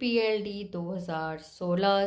PLD 2016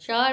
4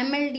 MLD